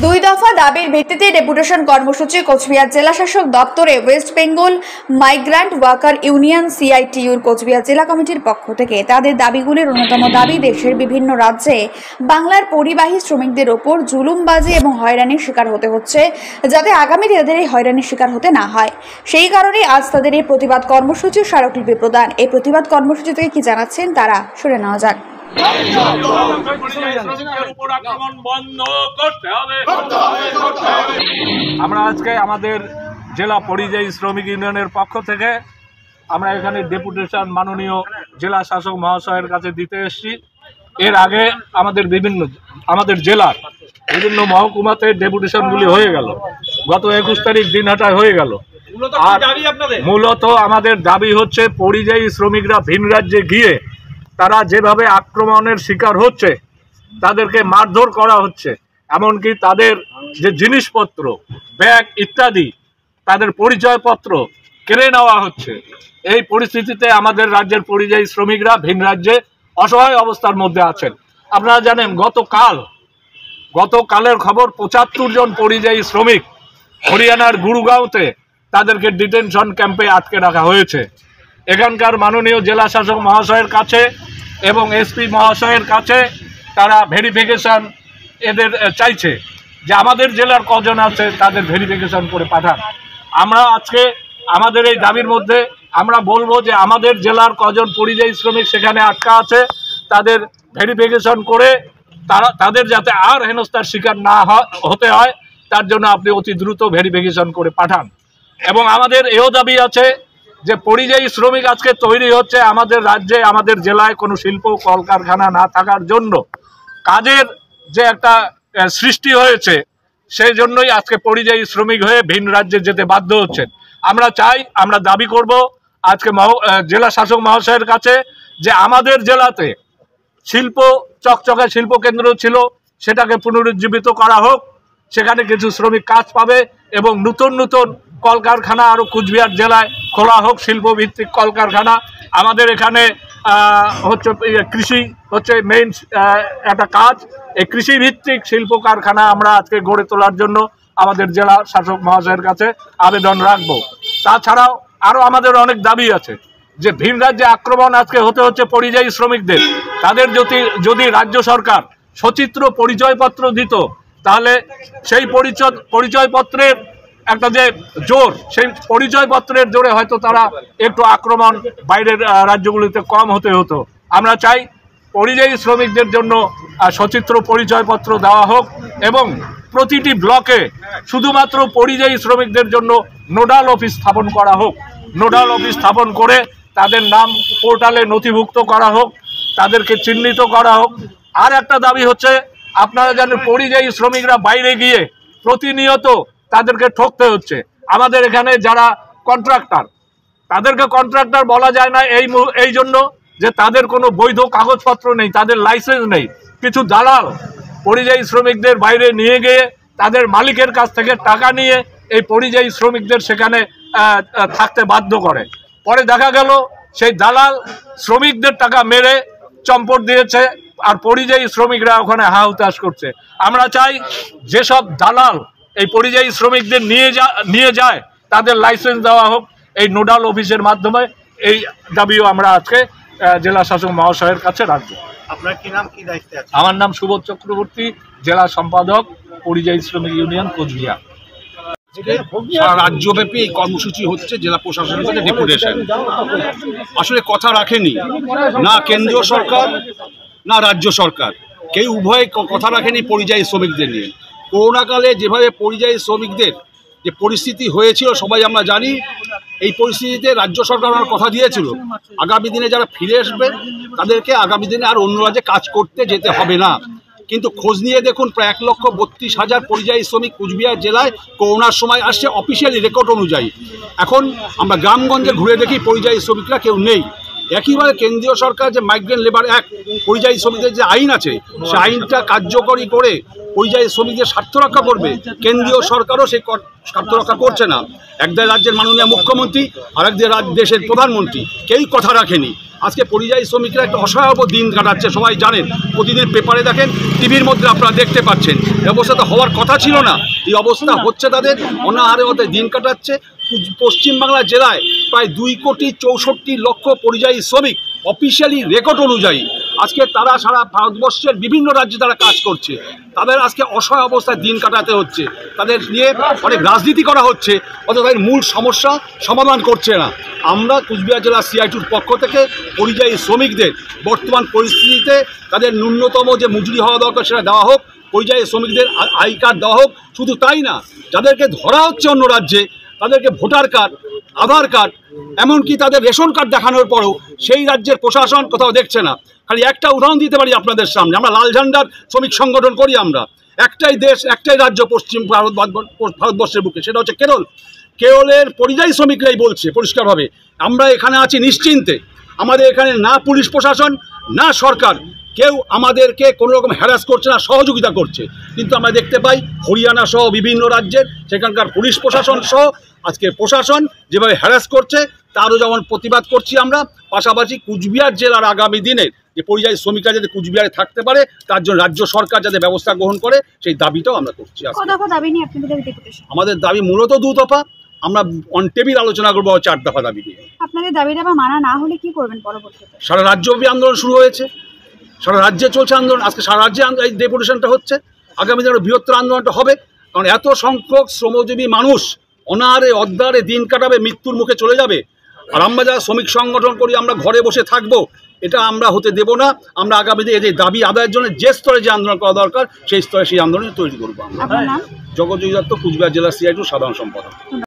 দুই দফা দাবির ভিত্তিতে ডেপুটেশন কর্মসূচি কোচবিহার জেলা শাসক দপ্তরে West Bengal migrant worker union সিআইটিইউর কোচবিহার জেলা কমিটির পক্ষ থেকে তাদের দাবিগুলির অন্যতম দাবি দেশের বিভিন্ন রাজ্যে বাংলার পরিবাহী শ্রমিকদের ওপর জুলুমবাজি এবং হয়রানির শিকার হতে হচ্ছে, যাতে আগামীতে তাদের এই হয়রানির শিকার হতে না হয়। সেই কারণেই আজ তাদের এই প্রতিবাদ কর্মসূচির স্মারকলিপি প্রদান। এই প্রতিবাদ কর্মসূচি থেকে কি জানাচ্ছেন তারা শুনে নেওয়া যাক। আমরা আজকে আমাদের জেলা পরিযায়ী শ্রমিক ইউনিয়নের পক্ষ থেকে আমরা এখানে ডেপুটেশন মাননীয় জেলা শাসক মহাশয়ের কাছে দিতে এসেছি। এর আগে আমাদের জেলার বিভিন্ন মহকুমাতে ডেপুটেশনগুলি হয়ে গেল, গত 21 তারিখ দিনহাটায় হয়ে গেল। আর মূলত আমাদের দাবি হচ্ছে পরিযায়ী শ্রমিকরা ভিন রাজ্যে গিয়ে তারা যেভাবে আক্রমণের শিকার হচ্ছে, তাদেরকে মারধর করা হচ্ছে, এমনকি তাদের যে জিনিসপত্র, ব্যাগ ইত্যাদি, তাদের পরিচয়পত্র কেড়ে নেওয়া হচ্ছে। এই পরিস্থিতিতে আমাদের রাজ্যের পরিযায়ী শ্রমিকরা ভিন রাজ্যে অসহায় অবস্থার মধ্যে আছেন। আপনারা জানেন গতকালের খবর 75 জন পরিযায়ী শ্রমিক হরিয়ানার গুরগাঁওতে তাদেরকে ডিটেনশন ক্যাম্পে আটকে রাখা হয়েছে। এখানকার মাননীয় জেলা শাসক মহাশয়ের কাছে এবং এসপি মহাশয়ের কাছে তারা ভেরিফিকেশন এদের চাইছে যে আমাদের জেলার কজন আছে তাদের ভেরিফিকেশন করে পাঠান। আমরা আজকে আমাদের এই দাবির মধ্যে আমরা বলবো যে আমাদের জেলার কজন পরিযায়ী শ্রমিক সেখানে আটকা আছে তাদের ভেরিফিকেশন করে তাদের যাতে আর হেনস্থার শিকার না হতে হয় তার জন্য আপনি অতি দ্রুত ভেরিফিকেশন করে পাঠান। এবং আমাদের এও দাবি আছে যে পরিযায়ী শ্রমিক আজকে তৈরি হচ্ছে আমাদের রাজ্যে, আমাদের জেলায় কোনো শিল্প কলকারখানা না থাকার জন্য কাজের যে একটা সৃষ্টি হয়েছে, সেই জন্যই আজকে পরিযায়ী শ্রমিক হয়ে ভিন রাজ্যে যেতে বাধ্য হচ্ছেন। আমরা দাবি করব আজকে জেলা শাসক মহাশয়ের কাছে যে আমাদের জেলাতে চকচকে শিল্প কেন্দ্র ছিল, সেটাকে পুনরুজ্জীবিত করা হোক, সেখানে কিছু শ্রমিক কাজ পাবে এবং নতুন কলকারখানা আরও কুচবিহার জেলায় খোলা হোক, শিল্পভিত্তিক কলকারখানা। আমাদের এখানে কৃষি হচ্ছে মেইন একটা কাজ। এই কৃষিভিত্তিক শিল্প কারখানা আমরা আজকে গড়ে তোলার জন্য আমাদের জেলা শাসক মহাশয়ের কাছে আবেদন রাখব। তাছাড়াও আরও আমাদের অনেক দাবি আছে যে ভিন রাজ্যে আক্রমণ আজকে হচ্ছে পরিযায়ী শ্রমিকদের। তাদের যদি রাজ্য সরকার সচিত্র পরিচয়পত্র দিত, তাহলে সেই পরিচয়পত্রের একটা যে জোর, সেই পরিচয়পত্রের জোরে হয়তো তারা একটু আক্রমণ বাইরের রাজ্যগুলিতে কম হতো। আমরা চাই পরিযায়ী শ্রমিকদের জন্য সচিত্র পরিচয়পত্র দেওয়া হোক এবং প্রতিটি ব্লকে শুধুমাত্র পরিযায়ী শ্রমিকদের জন্য নোডাল অফিস স্থাপন করা হোক। নোডাল অফিস স্থাপন করে তাদের নাম পোর্টালে নথিভুক্ত করা হোক, তাদেরকে চিহ্নিত করা হোক। আর একটা দাবি হচ্ছে, আপনারা জানেন পরিযায়ী শ্রমিকরা বাইরে গিয়ে প্রতিনিয়ত তাদেরকে ঠকতে হচ্ছে। আমাদের এখানে যারা কন্ট্রাক্টর, তাদেরকে কন্ট্রাক্টর বলা যায় না এই জন্য যে তাদের কোনো বৈধ কাগজপত্র নেই, তাদের লাইসেন্স নেই। কিছু দালাল পরিযায়ী শ্রমিকদের বাইরে নিয়ে গিয়ে তাদের মালিকের কাছ থেকে টাকা নিয়ে এই পরিযায়ী শ্রমিকদের সেখানে থাকতে বাধ্য করে। পরে দেখা গেল সেই দালাল শ্রমিকদের টাকা মেরে চম্পট দিয়েছে আর পরিযায়ী শ্রমিকরা ওখানে হাহুতাশ করছে। আমরা চাই যেসব দালাল এই পরিযায়ী শ্রমিকদের নিয়ে যায় তাদের লাইসেন্স দেওয়া হোক এই নোডাল অফিসের মাধ্যমে। এই দাবিও আমরা আজকে জেলা শাসক মহাশয়ের কাছে রাখবো। আপনার কি নাম, কি দায়িত্বে আছে? আমার নাম সুবোধ চক্রবর্তী, জেলা সম্পাদক পরিযায়ী শ্রমিক ইউনিয়ন কোচবিহার। সারা রাজ্যব্যাপী এই কর্মসূচি হচ্ছে জেলা প্রশাসনের কাছে ডেপুটেশন। আসলে কথা রাখেনি না কেন্দ্রীয় সরকার না রাজ্য সরকার, কেউ উভয় কথা রাখেনি পরিযায়ী শ্রমিকদের নিয়ে। করোনাকালে যেভাবে পরিযায়ী শ্রমিকদের যে পরিস্থিতি হয়েছিল সবাই আমরা জানি। এই পরিস্থিতিতে রাজ্য সরকার আমার কথা দিয়েছিল আগামী দিনে যারা ফিরে আসবে তাদেরকে আগামী দিনে আর অন্য রাজ্যে কাজ করতে যেতে হবে না। কিন্তু খোঁজ নিয়ে দেখুন প্রায় 1,32,000 পরিযায়ী শ্রমিক কুচবিহার জেলায় করোনার সময় আসছে অফিসিয়ালি রেকর্ড অনুযায়ী। এখন আমরা গ্রামগঞ্জে ঘুরে দেখি পরিযায়ী শ্রমিকরা কেউ নেই। একইভাবে কেন্দ্রীয় সরকার যে মাইগ্রেন্ট লেবার অ্যাক্ট, পরিযায়ী শ্রমিকদের যে আইন আছে, সেই আইনটা কার্যকরী করে পরিযায়ী শ্রমিকদের স্বার্থ রক্ষা করবে, কেন্দ্রীয় সরকারও সেই স্বার্থ রক্ষা করছে না। একদিকে রাজ্যের মাননীয় মুখ্যমন্ত্রী আর একদিকে দেশের প্রধানমন্ত্রী, কেউই কথা রাখেনি। আজকে পরিযায়ী শ্রমিকরা একটা অসহায় দিন কাটাচ্ছে, সবাই জানেন, প্রতিদিন পেপারে দেখেন, টিভির মধ্যে আপনারা দেখতে পাচ্ছেন। এই অবস্থা তো হওয়ার কথা ছিল না, এই অবস্থা হচ্ছে, তাদের অনাহারে মধ্যে দিন কাটাচ্ছে। পশ্চিমবাংলা জেলায় প্রায় 2,64,00,000 পরিযায়ী শ্রমিক অফিসিয়ালি রেকর্ড অনুযায়ী আজকে তারা সারা ভারতবর্ষের বিভিন্ন রাজ্যে তারা কাজ করছে। তাদের আজকে অসহায় অবস্থায় দিন কাটাতে হচ্ছে, তাদের নিয়ে অনেক রাজনীতি করা হচ্ছে, অথচ তাদের মূল সমস্যা সমাধান করছে না। আমরা কুচবিহার জেলা CI2-র পক্ষ থেকে পরিযায়ী শ্রমিকদের বর্তমান পরিস্থিতিতে তাদের ন্যূনতম যে মজুরি হওয়া দরকার সেটা দেওয়া হোক, পরিযায়ী শ্রমিকদের আই কার্ড দেওয়া হোক। শুধু তাই না, যাদেরকে ধরা হচ্ছে অন্য রাজ্যে তাদেরকে ভোটার কার্ড, আধার কার্ড, এমনকি তাদের রেশন কার্ড দেখানোর পরেও সেই রাজ্যের প্রশাসন কোথাও দেখছে না। খালি একটা উদাহরণ দিতে পারি আপনাদের সামনে, আমরা লাল ঝান্ডার শ্রমিক সংগঠন করি, আমরা একটাই দেশ একটাই রাজ্য পশ্চিম ভারতবর্ষের বুকে, সেটা হচ্ছে কেরল। কেরলের পরিযায়ী শ্রমিকরাই বলছে পরিষ্কারভাবে, আমরা এখানে আছি নিশ্চিন্তে, আমাদের এখানে না পুলিশ প্রশাসন না সরকার কেউ আমাদেরকে কোনো রকম হ্যারাস করছে না, সহযোগিতা করছে। কিন্তু আমরা দেখতে পাই হরিয়ানা সহ বিভিন্ন রাজ্যের সেখানকার পুলিশ প্রশাসন সহ আজকে প্রশাসন যেভাবে হ্যারাস করছে তারও যেমন প্রতিবাদ করছি আমরা। পাশাপাশি কুচবিহার জেলার আগামী দিনের যে পরিযায়ী শ্রমিকরা যাতে কুচবিহারে থাকতে পারে তার জন্য রাজ্য সরকার যাতে ব্যবস্থা গ্রহণ করে সেই দাবিটাও আমরা করছি। আমাদের দাবি মূলত 2 দফা, আমরা অন টেবিল আলোচনা করবো 4 দফা দাবি নিয়ে। আপনাদের দাবিটা মানা না হলে কি করবেন পরবর্তীতে? সারা রাজ্যব্যাপী আন্দোলন শুরু হয়েছে, সারা রাজ্যে চলছে আন্দোলন, আজকে সারা রাজ্যে এই ডেপুটেশনটা হচ্ছে, আগামী দিনে বৃহত্তর আন্দোলনটা হবে। কারণ এত সংখ্যক শ্রমজীবী মানুষ অনাহারে অদ্ধারে দিন কাটাবে, মৃত্যুর মুখে চলে যাবে, আর আমরা যারা শ্রমিক সংগঠন করি আমরা ঘরে বসে থাকবো, এটা আমরা হতে দেব না। আমরা আগামী দিনে যে দাবি আদায়ের জন্য যে স্তরে যে আন্দোলন করা দরকার সেই স্তরে সেই আন্দোলন তৈরি করবো। আমরা জগৎ দত্ত, কুচবিহার জেলা CI2 সাধারণ সম্পাদক।